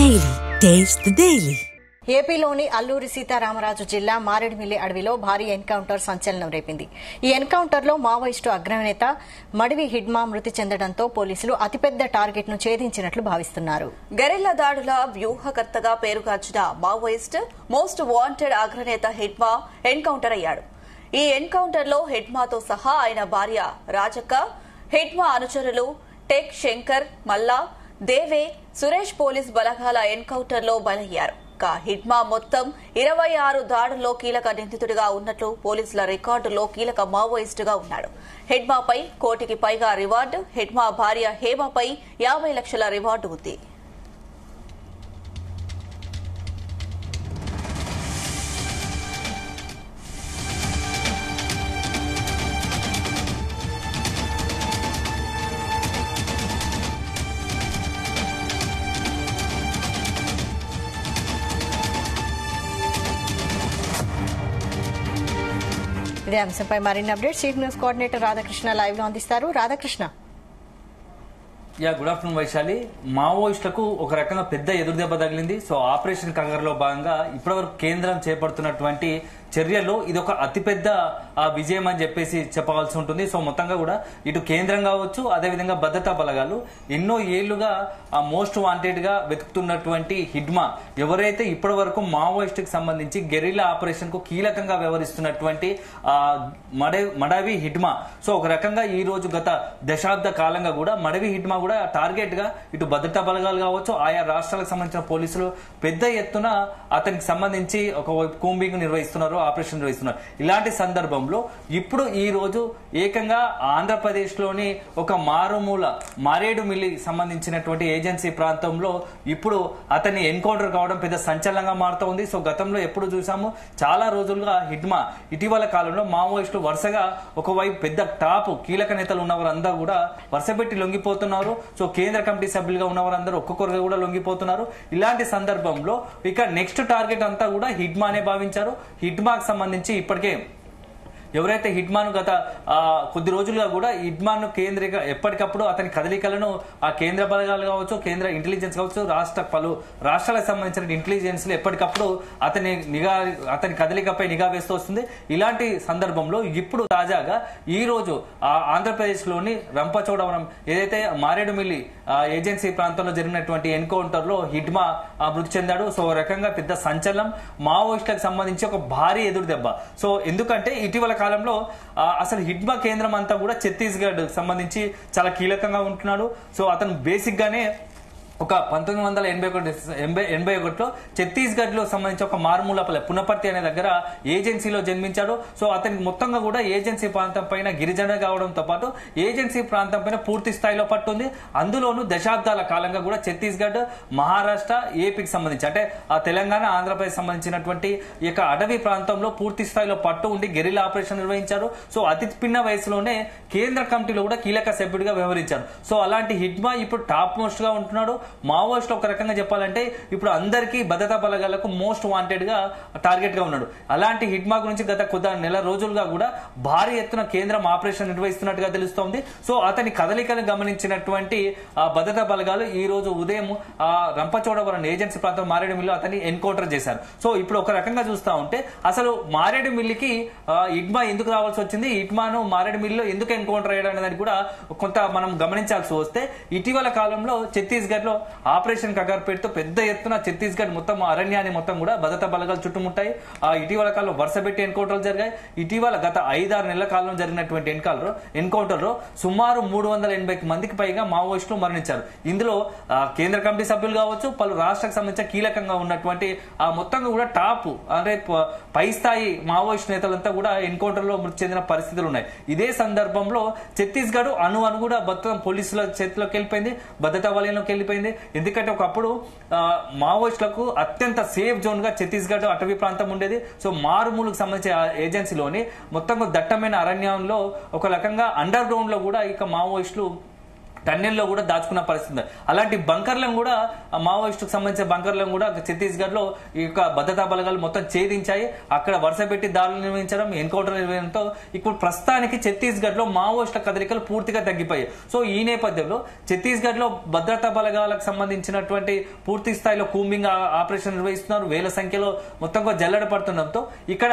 Daily. Taste the Daily. ఏపీలోని అల్లూరి సీతారామరాజు జిల్లా మారేడుమిల్లి అడవిలో భారీ ఎన్కౌంటర్ సంచలనం రేపింది. ఈ ఎన్కౌంటర్లో మావోయిస్టు అగ్రనేత మడివి హిడ్మా మృతి చెందడంతో పోలీసులు అతిపెద్ద టార్గెట్ ను ఛేదించినట్లు భావిస్తున్నారు. గెరిల్లా దాడుల వ్యూహకర్తగా పేరుగాంచిన మావోయిస్ట్ మోస్ట్ వాంటెడ్ అగ్రనేత హిడ్మా ఎన్కౌంటర్ అయ్యాడు. ఈ ఎన్కౌంటర్లో హిడ్మాతో సహా ఆయన భార్య రాజక్క, హిడ్మా అనుచరులు టెక్ శంకర్, మల్లా, దేవే, సురేష్ పోలీస్ బలగాల ఎన్కౌంటర్లో బలయ్యారు. హిడ్మా మొత్తం 26 దాడుల్లో కీలక నిందితుడిగా ఉన్నట్లు పోలీసుల రికార్డులో కీలక మావోయిస్టుగా ఉన్నాడు. హిడ్మాపై 1 కోటికి పైగా రివార్డు, హిడ్మా భార్య హేమపై 50 లక్షల రివార్డు ఉంది. ఇదే అంశంపై మరిన్ని updates chief news coordinator Radhakrishna live లో అందిస్తారు. రాధాకృష్ణ. Good afternoon Vaishali. మావోయిస్టులకు ఒక రకంగా పెద్ద ఎదురుదెబ్బ తగిలింది. సో ఆపరేషన్ కంగారులో భాగంగా ఇప్పటివరకు కేంద్రం చేపడుతున్నటువంటి చర్యల్లో ఇది ఒక అతిపెద్ద విజయం అని చెప్పేసి చెప్పవలసి ఉంటుంది. సో మొత్తంగా కూడా ఇటు కేంద్రం కావచ్చు, అదేవిధంగా భద్రతా బలగాలు ఎన్నో ఏళ్లుగా మోస్ట్ వాంటెడ్ గా వెతుకుతున్నటువంటి హిడ్మా, ఎవరైతే ఇప్పటి వరకు మావోయిస్ట్ కి సంబంధించి గెరిల్లా ఆపరేషన్ కు కీలకంగా వ్యవహరిస్తున్నటువంటి మడవి హిడ్మా. సో ఒక రకంగా ఈ రోజు గత దశాబ్ద కాలంగా కూడా మడవి హిడ్మా కూడా టార్గెట్ గా ఇటు భద్రతా బలగాలు కావచ్చు, ఆయా రాష్ట్రాలకు సంబంధించిన పోలీసులు పెద్ద ఎత్తున అతనికి సంబంధించి ఒక కూంబింగ్ నిర్వహిస్తున్నారు, ఆపరేషన్ నిర్వహిస్తున్నారు. ఇలాంటి సందర్భంలో ఇప్పుడు ఈ రోజు ఏకంగా ఆంధ్రప్రదేశ్ లోని ఒక మారుమూల మారేడుమిల్లి సంబంధించినటువంటి ఏజెన్సీ ప్రాంతంలో ఇప్పుడు అతన్ని ఎన్కౌంటర్ కావడం పెద్ద సంచలనంగా మారుతూ ఉంది. సో గతంలో ఎప్పుడు చూసాము, చాలా రోజులుగా హిడ్మా ఇటీవల కాలంలో మావోయిస్టులు వరుసగా ఒకవైపు పెద్ద టాప్ కీలక నేతలు ఉన్నవారందరూ కూడా వరుసపెట్టి లొంగిపోతున్నారు. సో కేంద్ర కమిటీ సభ్యులుగా ఉన్నవారందరూ ఒక్కొక్కరుగా కూడా లొంగిపోతున్నారు. ఇలాంటి సందర్భంలో ఇక నెక్స్ట్ టార్గెట్ అంతా కూడా హిడ్మానే భావించారు. హిడ్మాకు సంబంధించి ఇప్పటికే ఎవరైతే హిడ్మాను గత కొద్ది రోజులుగా కూడా హిడ్మాను కేంద్రీక ఎప్పటికప్పుడు అతని కదలికలను ఆ కేంద్ర బలగాలు కావచ్చు, కేంద్ర ఇంటెలిజెన్స్ కావచ్చు, పలు రాష్ట్రాలకు సంబంధించిన ఇంటెలిజెన్స్ అప్పటికప్పుడు అతని కదలికపై నిఘా వేస్తూ వస్తుంది. ఇలాంటి సందర్భంలో ఇప్పుడు తాజాగా ఈ రోజు ఆంధ్రప్రదేశ్ లోని రంపచోడవరం ఏదైతే మారేడుమిల్లి ఏజెన్సీ ప్రాంతంలో జరిగినటువంటి ఎన్కౌంటర్ లో హిడ్మా మృతి చెందాడు. సో రకంగా పెద్ద సంచలనం, మావోయిస్టులకు సంబంధించి ఒక భారీ ఎదురు దెబ్బ. సో ఎందుకంటే ఇటీవల కాలంలో అసలు హిడ్మా కేంద్రం అంతా కూడా ఛత్తీస్గఢ్ సంబంధించి చాలా కీలకంగా ఉంటున్నాడు. సో అతను బేసిక్ గానే ఒక 1981లో ఛత్తీస్గఢ్ లో సంబంధించి ఒక మారుమూలపల్లె పునపర్తి అనే దగ్గర ఏజెన్సీలో జన్మించాడు. సో అతనికి మొత్తంగా కూడా ఏజెన్సీ ప్రాంతం పైన గిరిజన కావడంతో పాటు ఏజెన్సీ ప్రాంతం పైన పూర్తి స్థాయిలో పట్టుంది. అందులోనూ దశాబ్దాల కాలంగా కూడా ఛత్తీస్గఢ్, మహారాష్ట్ర, ఏపీకి సంబంధించి అంటే ఆ తెలంగాణ, ఆంధ్రప్రదేశ్ సంబంధించినటువంటి ఈ యొక్క అటవీ ప్రాంతంలో పూర్తి స్థాయిలో పట్టు ఉండి గెరిల్లా ఆపరేషన్ నిర్వహించారు. సో అతి పిన్న వయసులోనే కేంద్ర కమిటీలో కూడా కీలక సభ్యుడిగా వ్యవహరించారు. సో అలాంటి హిడ్మా ఇప్పుడు టాప్ మోస్ట్ గా ఉంటున్నాడు. మావోయిస్ట్ ఒక రకంగా చెప్పాలంటే ఇప్పుడు అందరికీ భద్రతా బలగాలకు మోస్ట్ వాంటెడ్ గా టార్గెట్ గా ఉన్నాడు. అలాంటి హిడ్మా గురించి గత కొద్ది నెల రోజులుగా కూడా భారీ ఎత్తున కేంద్రం ఆపరేషన్ నిర్వహిస్తున్నట్టుగా తెలుస్తోంది. సో అతని కదలికను గమనించినటువంటి భద్రతా బలగాలు ఈ రోజు ఉదయం రంపచోడవరం ఏజెన్సీ ప్రాంతం మారేడుమిల్లి అతన్ని ఎన్కౌంటర్ చేశారు. సో ఇప్పుడు ఒక రకంగా చూస్తా ఉంటే అసలు మారేడుమిల్లికి హిడ్మా ఎందుకు రావాల్సి వచ్చింది, హిడ్మాను మారేడుమిల్లిలో ఎందుకు ఎన్కౌంటర్ అయ్యాడు అనేది కూడా కొంత మనం గమనించాల్సి వస్తే ఇటీవల కాలంలో ఛత్తీస్గఢ్ లో ఆపరేషన్ కగారు పెడుతూ పెద్ద ఎత్తున ఛత్తీస్గఢ్ మొత్తం అరణ్యాన్ని మొత్తం కూడా భద్రతా బలగాలు చుట్టుముట్టాయి. ఇటీవల కాలంలో వరుస పెట్టి ఎన్కౌంటర్లు జరిగాయి. ఇటీవల గత 5-6 నెలల కాలంలో జరిగినటువంటి ఎన్కౌంటర్ లో సుమారు 380 మందికి పైగా మావోయిస్టులు మరణించారు. ఇందులో కేంద్ర కమిటీ సభ్యులు కావచ్చు, పలు రాష్ట్రాలకు సంబంధించిన కీలకంగా ఉన్నటువంటి మొత్తంగా కూడా టాప్ అంటే పై స్థాయి మావోయిస్ట్ నేతలంతా కూడా ఎన్కౌంటర్ లో మృతి చెందిన పరిస్థితులు ఉన్నాయి. ఇదే సందర్భంలో ఛత్తీస్గఢ్ అణు కూడా మొత్తం పోలీసుల చేతిలోకి వెళ్ళిపోయింది, భద్రతా వలయంలోకి వెళ్ళిపోయింది. ఎందుకంటే ఒకప్పుడు మావోయిస్టులకు అత్యంత సేఫ్ జోన్ గా ఛత్తీస్గఢ్ అటవీ ప్రాంతం ఉండేది. సో మారుమూలకు సంబంధించిన ఏజెన్సీలోని మొత్తం దట్టమైన అరణ్యంలో ఒక రకంగా అండర్ గ్రౌండ్ లో కూడా ఇక మావోయిస్టులు టన్నెల్లో కూడా దాచుకున్న పరిస్థితి. అలాంటి బంకర్లను కూడా మావోయిస్టుకు సంబంధించిన బంకర్లను కూడా ఛత్తీస్గఢ్ లో ఈ యొక్క భద్రతా బలగాలు మొత్తం ఛేదించాయి. అక్కడ వరుస పెట్టి దాడులు నిర్వహించడం, ఎన్కౌంటర్ నిర్వహించడంతో ఇప్పుడు ప్రస్తుతానికి ఛత్తీస్గఢ్ లో మావోయిస్టుల కదలికలు పూర్తిగా తగ్గిపోయాయి. సో ఈ నేపథ్యంలో ఛత్తీస్గఢ్ లో భద్రతా బలగాలకు సంబంధించినటువంటి పూర్తి స్థాయిలో కూంబింగ్ ఆపరేషన్ నిర్వహిస్తున్నారు. వేల సంఖ్యలో మొత్తంగా జల్లెడ పడుతుండటంతో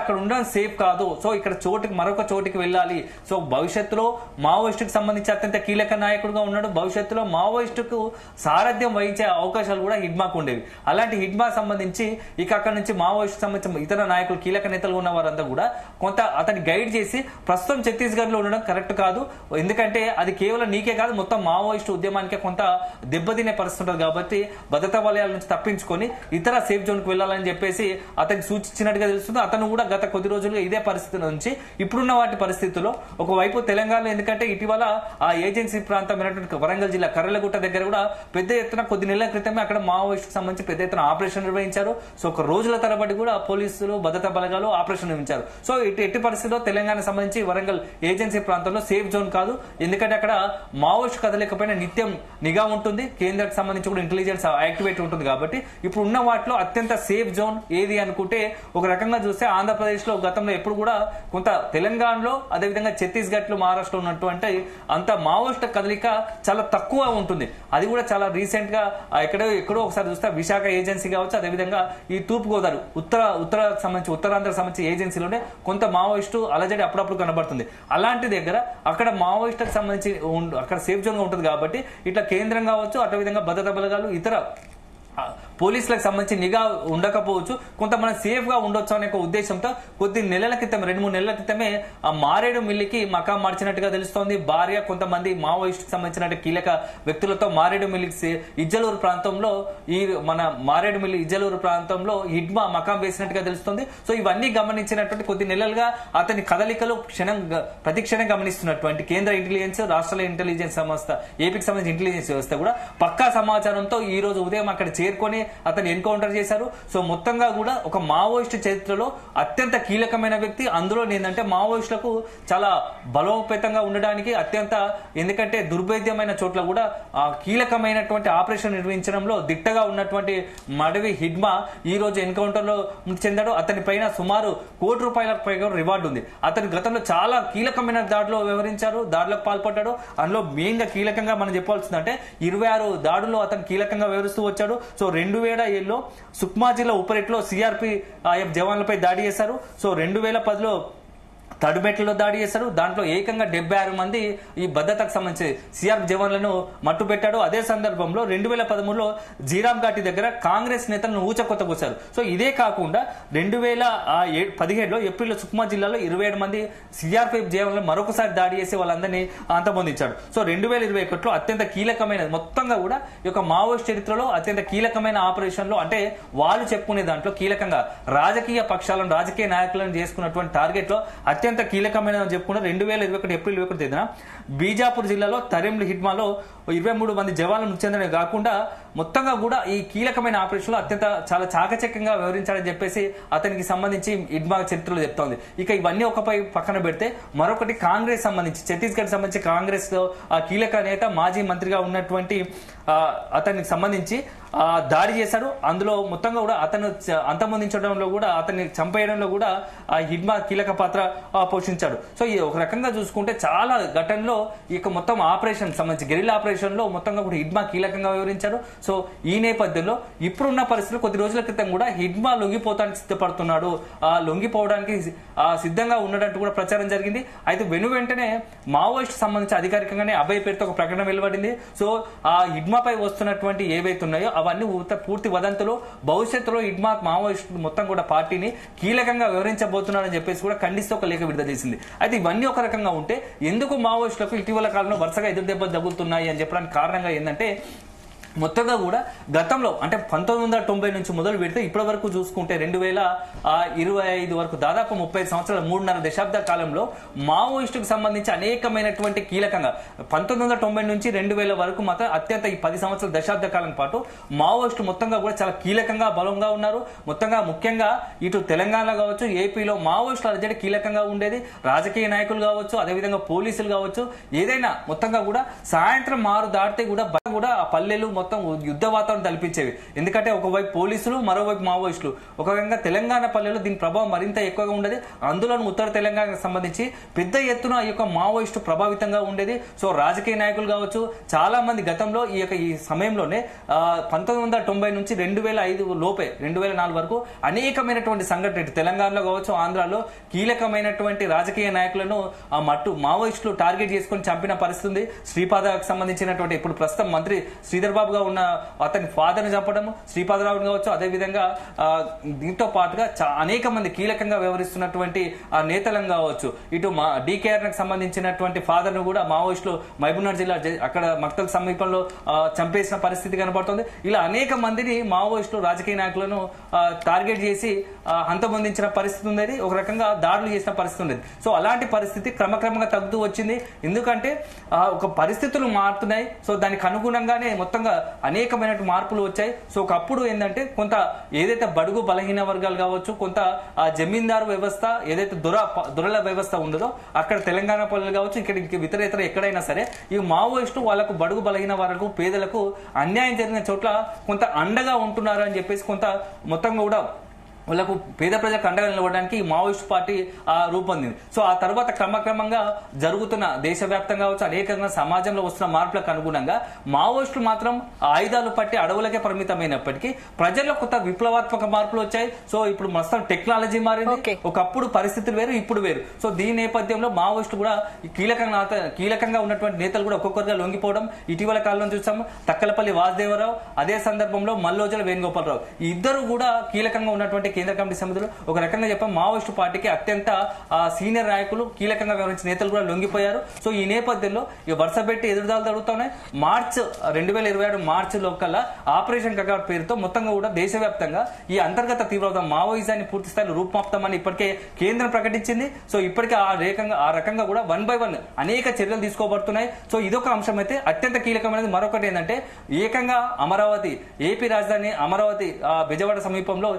అక్కడ ఉండడం సేఫ్ కాదు. సో ఇక్కడ మరొక చోటికి వెళ్ళాలి. సో భవిష్యత్తులో మావోయిస్టుకు సంబంధించి అత్యంత కీలక నాయకుడుగా ఉన్నాడు. భవిష్యత్తులో మావోయిస్టుకు సారథ్యం వహించే అవకాశాలు కూడా హిడ్మాకు ఉండేవి. అలాంటి హిడ్మా సంబంధించి అక్కడ నుంచి మావోయిస్టుకు సంబంధించిన ఇతర నాయకులు, కీలక నేతలు ఉన్న వారంతా కూడా కొంత అతన్ని గైడ్ చేసి ప్రస్తుతం ఛత్తీస్గఢ్ లో ఉండడం కరెక్ట్ కాదు. ఎందుకంటే అది కేవలం నీకే కాదు, మొత్తం మావోయిస్టు ఉద్యమానికే కొంత దెబ్బతినే పరిస్థితి ఉంటుంది. కాబట్టి భద్రతా వలయాల నుంచి తప్పించుకొని ఇతర సేఫ్ జోన్ కు వెళ్లాలని చెప్పేసి అతనికి సూచించినట్టుగా తెలుస్తుంది. అతను కూడా గత కొద్ది రోజులుగా ఇదే పరిస్థితి నుంచి ఇప్పుడున్న వాటి పరిస్థితుల్లో ఒకవైపు తెలంగాణలో, ఎందుకంటే ఇటీవల ఆ ఏజెన్సీ ప్రాంతమైనటువంటి వరంగల్ జిల్లా కర్రెలగుట్ట దగ్గర కూడా పెద్ద ఎత్తున కొద్ది నెలల క్రితమే అక్కడ మావోయిస్టుకు సంబంధించి పెద్ద ఎత్తున ఆపరేషన్ నిర్వహించారు. సో ఒక రోజుల తరబడి కూడా పోలీసులు, భద్రతా బలగాలు ఆపరేషన్ నిర్వహించారు. సో ఎట్టి పరిస్థితుల్లో తెలంగాణ సంబంధించి వరంగల్ ఏజెన్సీ ప్రాంతంలో సేఫ్ జోన్ కాదు. ఎందుకంటే అక్కడ మావోయిస్టు కదలికపైన నిత్యం నిఘా ఉంటుంది. కేంద్రానికి సంబంధించి కూడా ఇంటెలిజెన్స్ యాక్టివేట్ ఉంటుంది. కాబట్టి ఇప్పుడు ఉన్న వాటిలో అత్యంత సేఫ్ జోన్ ఏది అనుకుంటే ఒక రకంగా చూస్తే ఆంధ్రప్రదేశ్ లో గతంలో ఎప్పుడు కూడా కొంత తెలంగాణలో, అదేవిధంగా ఛత్తీస్గఢ్ లో, మహారాష్ట్రలో ఉన్నటువంటి అంత మావోయిస్టు కదలిక చాలా తక్కువ ఉంటుంది. అది కూడా చాలా రీసెంట్ గా ఎక్కడో ఒకసారి చూస్తే విశాఖ ఏజెన్సీ కావచ్చు, అదేవిధంగా ఈ తూర్పు గోదావరి ఉత్తరాంధ్రకు సంబంధించి ఏజెన్సీలోనే కొంత మావోయిస్టు అలజడి అప్పుడప్పుడు కనబడుతుంది. అలాంటి దగ్గర అక్కడ మావోయిస్టుకు సంబంధించి అక్కడ సేఫ్ జోన్ గా ఉంటుంది. కాబట్టి ఇట్లా కేంద్రం కావచ్చు, అదేవిధంగా భద్రతా బలగాలు, ఇతర పోలీసులకు సంబంధించి నిఘా ఉండకపోవచ్చు, కొంత మనం సేఫ్ గా ఉండొచ్చు అనే ఉద్దేశంతో కొద్ది నెలల క్రితం, 2-3 నెలల క్రితమే ఆ మారేడు మిల్లికి మకాం మార్చినట్టుగా తెలుస్తోంది. భార్య కొంతమంది మావోయిస్టుకు సంబంధించిన కీలక వ్యక్తులతో మారేడు మిల్లికి ఇజ్జలూరు ప్రాంతంలో, ఇజ్జలూరు ప్రాంతంలో హిడ్మా మకాం వేసినట్టుగా తెలుస్తోంది. సో ఇవన్నీ గమనించినటువంటి కొద్ది నెలలుగా అతని కదలికలు ప్రతిక్షణం గమనిస్తున్నటువంటి కేంద్ర ఇంటెలిజెన్స్, రాష్ట్రాల ఇంటెలిజెన్స్ సంస్థ, ఏపీకి సంబంధించిన ఇంటెలిజెన్స్ వ్యవస్థ కూడా పక్కా సమాచారంతో ఈ రోజు ఉదయం అక్కడ చేరుకొని అతను ఎన్కౌంటర్ చేశారు. సో మొత్తంగా కూడా ఒక మావోయిస్టు చరిత్రలో అత్యంత కీలకమైన వ్యక్తి. అందులో ఏంటంటే మావోయిస్టులకు చాలా బలోపేతంగా ఉండడానికి ఎందుకంటే దుర్భేద్యమైన చోట్ల కూడా కీలకమైనటువంటి ఆపరేషన్ నిర్వహించడంలో దిట్టగా ఉన్నటువంటి మడవి హిడ్మా ఈ రోజు ఎన్కౌంటర్ లో మృతి చెందాడు. అతని పైన సుమారు ₹1 పైగా రివార్డు ఉంది. అతని గతంలో చాలా కీలకమైన దాడులకు పాల్పడ్డాడు. అందులో మెయిన్ గా కీలకంగా మనం చెప్పాల్సిందంటే 26 దాడుల్లో అతను కీలకంగా వివరిస్తూ వచ్చాడు. సో 2007లో సుక్మా జిల్లా ఉపరేట్లో సిఆర్పీఎఫ్ జవాన్లపై దాడి చేశారు. సో 2010లో తడుమెట్లలో దాడి చేశారు. దాంట్లో ఏకంగా 76 మంది ఈ భద్రతకు సంబంధించి సిఆర్పి జవాన్లను మట్టు పెట్టాడు. అదే సందర్భంలో 2013లో జీరామ్ ఘాటి దగ్గర కాంగ్రెస్ నేతలను ఊచకొత్త కోశారు. సో ఇదే కాకుండా 2017లో ఏప్రిల్లో సుక్మా జిల్లాలో 27 మంది సిఆర్పిఎఫ్ జవాన్లను మరొకసారి దాడి చేసి వాళ్ళందరినీ అంతమొందించాడు. సో 2021లో అత్యంత కీలకమైన, మొత్తంగా కూడా ఈ యొక్క మావోయిస్ట్ చరిత్రలో అత్యంత కీలకమైన ఆపరేషన్ లో, అంటే వాళ్ళు చెప్పుకునే దాంట్లో కీలకంగా రాజకీయ పక్షాలను, రాజకీయ నాయకులను చేసుకున్నటువంటి టార్గెట్ లో అత్యంత కీలకమైన చెప్పుకున్న 2021 ఏప్రిల్ 21 తేదీన బీజాపూర్ జిల్లాలో తరెంలు హిడ్మాలో 23 మంది జవాన్లు మృతి చెందడమే కాకుండా మొత్తంగా కూడా ఈ కీలకమైన ఆపరేషన్ లో చాలా చాకచక్యంగా వివరించాలని చెప్పేసి అతనికి సంబంధించి హిడ్మా చరిత్రలో చెప్తోంది. ఇక ఇవన్నీ ఒకపై పక్కన పెడితే మరొకటి కాంగ్రెస్ సంబంధించి, ఛత్తీస్గఢ్ సంబంధించి కాంగ్రెస్ లో ఆ కీలక నేత, మాజీ మంత్రిగా ఉన్నటువంటి అతనికి సంబంధించి దాడి చేశారు. అందులో మొత్తంగా కూడా అతను అంతమొందించడంలో కూడా, అతన్ని చంపేయడంలో కూడా ఆ హిడ్మా కీలక పాత్ర పోషించాడు. సో ఈ ఒక రకంగా చూసుకుంటే చాలా ఘటనలో ఇక మొత్తం ఆపరేషన్ సంబంధించి గెరిల్లా ఆపరేషన్ లో మొత్తంగా కూడా హిడ్మా కీలకంగా వివరించారు. సో ఈ నేపథ్యంలో ఇప్పుడున్న పరిస్థితులు కొద్ది రోజుల క్రితం కూడా హిడ్మా లొంగిపోతానికి సిద్ధపడుతున్నాడు, లొంగిపోవడానికి సిద్ధంగా ఉన్నట్టు కూడా ప్రచారం జరిగింది. అయితే వెంటనే మావోయిస్ట్ సంబంధించి అధికారికంగానే అభయ్ పేరుతో ఒక ప్రకటన వెలువడింది. సో ఆ హిడ్మాపై వస్తున్నటువంటి ఏవైతే ఉన్నాయో అవన్నీ పూర్తి వదంతులు. భవిష్యత్తులో హిడ్మా మావోయిస్ట్ మొత్తం కూడా పార్టీని కీలకంగా వివరించబోతున్నారని చెప్పేసి కూడా ఖండిస్తూ ఒక లేఖ విడుదల చేసింది. అయితే ఇవన్నీ ఒక రకంగా ఉంటే ఎందుకు మావోయిస్టులకు ఇటీవల కాలంలో వరుసగా ఎదురు దెబ్బలు తగులుతున్నాయి అని చెప్పడానికి కారణంగా ఏంటంటే మొత్తంగా కూడా గతంలో అంటే 1990 నుంచి మొదలు పెడితే ఇప్పటి వరకు చూసుకుంటే 2025 వరకు దాదాపు 30 సంవత్సరాల 3.5 దశాబ్ద కాలంలో మావోయిస్టుకు సంబంధించి అనేకమైనటువంటి కీలకంగా 1990 నుంచి 2000 వరకు మాత్రం అత్యంత ఈ 10 సంవత్సరాల దశాబ్ద కాలం పాటు మావోయిస్టు మొత్తంగా కూడా చాలా కీలకంగా బలంగా ఉన్నారు. మొత్తంగా ముఖ్యంగా ఇటు తెలంగాణ కావచ్చు, ఏపీలో మావోయిస్టుల అలజడి కీలకంగా ఉండేది. రాజకీయ నాయకులు కావచ్చు, అదేవిధంగా పోలీసులు కావచ్చు, ఏదైనా మొత్తంగా కూడా సాయంత్రం 6 దాటితే కూడా ఆ పల్లెలు మొత్తం యుద్ధ వాతావరణం కల్పించేవి. ఎందుకంటే ఒకవైపు పోలీసులు, మరోవైపు మావోయిస్టులు. ఒక విధంగా తెలంగాణ పల్లెలో దీని ప్రభావం మరింత ఎక్కువగా ఉండేది. అందులోనూ ఉత్తర తెలంగాణకు సంబంధించి పెద్ద ఎత్తున ఈ యొక్క మావోయిస్టు ప్రభావితంగా ఉండేది. సో రాజకీయ నాయకులు కావచ్చు, చాలా మంది గతంలో ఈ సమయంలోనే 1990 నుంచి 2005 లోపే 2004 వరకు అనేకమైనటువంటి సంఘటనలు తెలంగాణలో కావచ్చు, ఆంధ్రాలో కీలకమైనటువంటి రాజకీయ నాయకులను మావోయిస్టులు టార్గెట్ చేసుకుని చంపిన పరిస్థితి ఉంది. శ్రీపాదకు సంబంధించినటువంటి ఇప్పుడు ప్రస్తుతం మంత్రి శ్రీధర్ బాబుగా ఉన్న అతని ఫాదర్ ని చంపడం, శ్రీపాదరావుని కావచ్చు, అదేవిధంగా దీంతో పాటుగా అనేక మంది కీలకంగా వ్యవహరిస్తున్నటువంటి నేతలను కావచ్చు, ఇటు డీకేఆర్ కి సంబంధించినటువంటి ఫాదర్ ను కూడా మావోయిస్టులు మహబూబ్నగర్ జిల్లా అక్కడ మక్తల్ సమీపంలో చంపేసిన పరిస్థితి కనబడుతుంది. ఇలా అనేక మందిని మావోయిస్టులు రాజకీయ నాయకులను టార్గెట్ చేసి హంతమొందించిన పరిస్థితి ఉండేది. ఒక రకంగా దాడులు చేసిన పరిస్థితి ఉండేది. సో అలాంటి పరిస్థితి క్రమక్రమంగా తగ్గుతూ వచ్చింది. ఎందుకంటే ఒక పరిస్థితులు మారుతున్నాయి. సో దానికి అనుగుణంగానే మొత్తంగా అనేకమైన మార్పులు వచ్చాయి. సో ఒకప్పుడు ఏంటంటే కొంత ఏదైతే బడుగు బలహీన వర్గాలు కావచ్చు, కొంత జమీందారు వ్యవస్థ ఏదైతే దొరల వ్యవస్థ ఉండదో అక్కడ తెలంగాణ పల్లెలు కావచ్చు, ఇక్కడ ఇతర ఎక్కడైనా సరే ఈ మావోయిస్టు వాళ్ళకు బడుగు బలహీన వర్గాలకు, పేదలకు అన్యాయం జరిగిన చోట్ల కొంత అండగా ఉంటున్నారు అని చెప్పేసి కొంత మొత్తంగా కూడా వాళ్ళకు పేద ప్రజలకు అండగా నిలవడానికి మావోయిస్ట్ పార్టీ రూపొందింది. సో ఆ తర్వాత క్రమక్రమంగా జరుగుతున్న దేశవ్యాప్తంగా కావచ్చు, అనేకంగా సమాజంలో వస్తున్న మార్పులకు అనుగుణంగా మావోయిస్టులు మాత్రం ఆయుధాలు పట్టి అడవులకే పరిమితమైనప్పటికీ ప్రజల్లో కొత్త విప్లవాత్మక మార్పులు వచ్చాయి. సో ఇప్పుడు మొత్తం టెక్నాలజీ మారింది. ఒకప్పుడు పరిస్థితులు వేరు, ఇప్పుడు వేరు. సో దీని నేపథ్యంలో మావోయిస్టులు కూడా కీలకంగా ఉన్నటువంటి నేతలు కూడా ఒక్కొక్కరుగా లొంగిపోవడం ఇటీవల కాలంలో చూసాము. తక్కలపల్లి వాసుదేవరావు, అదే సందర్భంలో మల్లోజల వేణుగోపాలరావు, ఈ ఇద్దరు కూడా కీలకంగా ఉన్నటువంటి కేంద్ర కమిటీ సమితిలో ఒక రకంగా చెప్పాం మావోయిస్టు పార్టీకి అత్యంత సీనియర్ నాయకులు, కీలకంగా వ్యవహరించిన నేతలు కూడా లొంగిపోయారు. సో ఈ నేపథ్యంలో ఇక వరుస పెట్టి ఎదురుదాలు జరుగుతున్నాయి. 2026 మార్చిలో కల్లా ఆపరేషన్ కగార్ పేరుతో మొత్తంగా కూడా దేశవ్యాప్తంగా ఈ అంతర్గత తీవ్రవాద మావోయిజాన్ని పూర్తి స్థాయిలో రూపుమాపుతామని ఇప్పటికే కేంద్రం ప్రకటించింది. సో ఇప్పటికే ఆ రకంగా కూడా 1 by 1 అనేక చర్యలు తీసుకోబడుతున్నాయి. సో ఇదొక అంశం అయితే అత్యంత కీలకమైనది. మరొకటి ఏంటంటే ఏకంగా అమరావతి, ఏపీ రాజధాని అమరావతి బెజవాడ సమీపంలో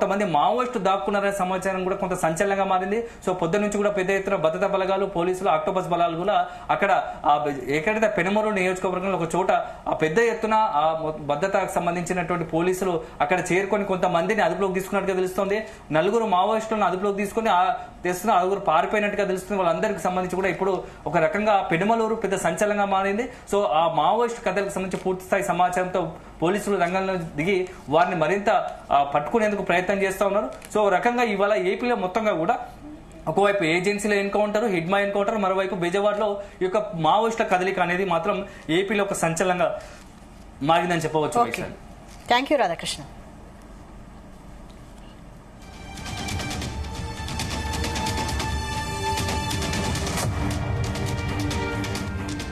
కొంతమంది మావోయిస్టు దాక్కున్నారనే సమాచారం కూడా కొంత సంచలనంగా మారింది. సో పొద్దు నుంచి కూడా పెద్ద ఎత్తున భద్రతా బలగాలు, పోలీసులు, ఆక్టోపస్ బలాలు కూడా అక్కడ ఎక్కడైతే పెనుమూరు నియోజకవర్గంలో ఒక చోట పెద్ద ఎత్తున భద్రతకు సంబంధించినటువంటి పోలీసులు అక్కడ చేరుకొని కొంతమందిని అదుపులోకి తీసుకున్నట్టుగా తెలుస్తోంది. 4 మావోయిస్టులను అదుపులోకి తీసుకుని తెస్తున్న 6 పారిపోయినట్టుగా తెలుస్తుంది. వాళ్ళందరికి సంబంధించి కూడా ఇప్పుడు ఒక రకంగా పెనుమలూరు పెద్ద సంచలనంగా మారింది. సో ఆ మావోయిస్టు కథలకు సంబంధించి పూర్తి స్థాయి సమాచారంతో పోలీసులు రంగంలో దిగి వారిని మరింత పట్టుకునేందుకు ప్రయత్నం చేస్తూ ఉన్నారు. సో రకంగా ఇవాళ ఏపీలో మొత్తంగా కూడా ఒకవైపు ఏజెన్సీలో ఎన్కౌంటర్, హిడ్మా ఎన్కౌంటర్, మరోవైపు బెజవాడలో ఈ యొక్క మావోయిస్టుల కదలిక అనేది మాత్రం ఏపీలో ఒక సంచలనంగా మారిందని చెప్పవచ్చు. Thank you Radhakrishna.